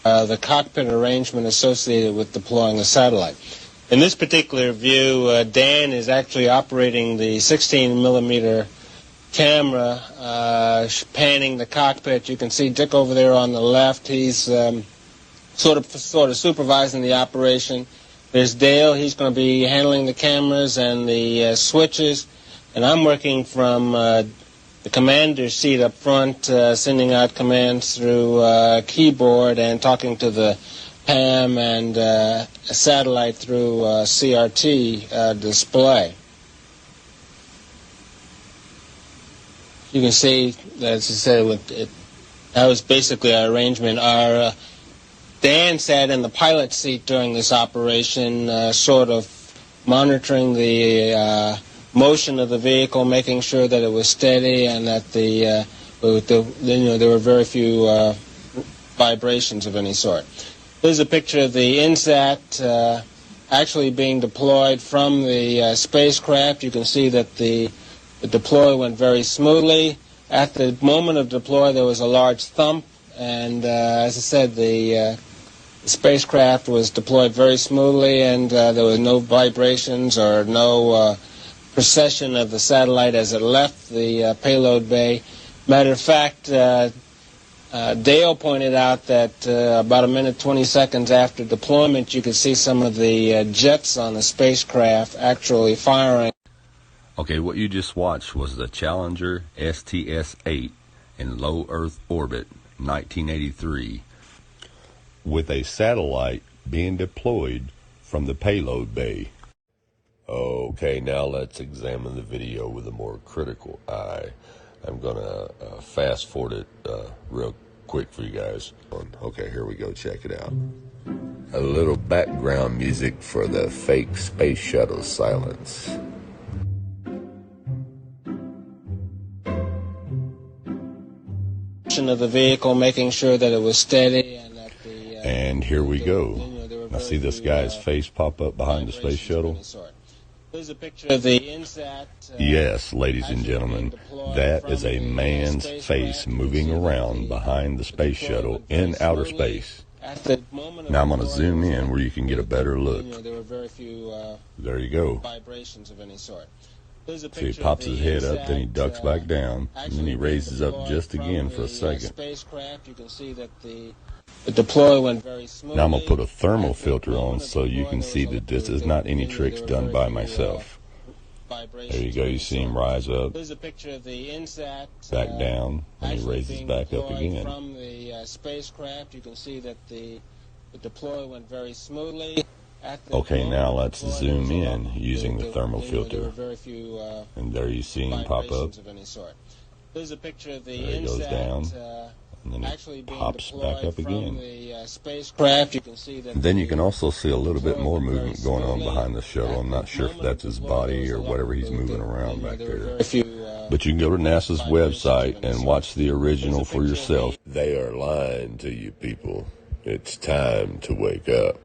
the cockpit arrangement associated with deploying the satellite. In this particular view, Dan is actually operating the 16-millimeter camera, panning the cockpit. You can see Dick over there on the left. He's sort of supervising the operation. There's Dale. He's going to be handling the cameras and the switches. And I'm working from the commander's seat up front, sending out commands through keyboard and talking to the PAM and a satellite through CRT display. You can see, as I said, that was basically our arrangement. Dan sat in the pilot's seat during this operation, sort of monitoring the motion of the vehicle, making sure that it was steady and that there were very few vibrations of any sort. Here's a picture of the INSAT actually being deployed from the spacecraft. You can see that the deploy went very smoothly. At the moment of deploy, there was a large thump, and as I said, the spacecraft was deployed very smoothly, and there were no vibrations or no precession of the satellite as it left the payload bay. Matter of fact, Dale pointed out that about a minute 20 seconds after deployment, you could see some of the jets on the spacecraft actually firing. Okay, what you just watched was the Challenger STS-8 in low Earth orbit, 1983, with a satellite being deployed from the payload bay. Okay, now let's examine the video with a more critical eye. I'm going to fast forward it real quick for you guys. Okay, here we go. Check it out. A little background music for the fake space shuttle silence. Of the vehicle, making sure that it was steady, and that and here we go. Now see this guy's face pop up behind the space shuttle? Here's a picture of the INSAT. Yes, ladies and gentlemen, that is a man's face moving around behind the space shuttle in outer space. Now I'm going to zoom in where you can get a better look. There you go. So he pops his head up, then he ducks back down, and then he raises up just again for a second. The deploy went very smoothly. Now I'm going to put a thermal filter on so you can see that this is not any tricks done by myself. There you go, you see him rise up, back down, and he raises back up again. From the spacecraft, you can see that the deploy went very smoothly. Okay, now let's zoom in using the thermal filter. And there you see him pop up. There he goes down. And then he pops back up again. And then you can also see a little bit more movement going on behind the shuttle. I'm not sure if that's his body or whatever he's moving around back there. But you can go to NASA's website and watch the original for yourself. They are lying to you people. It's time to wake up.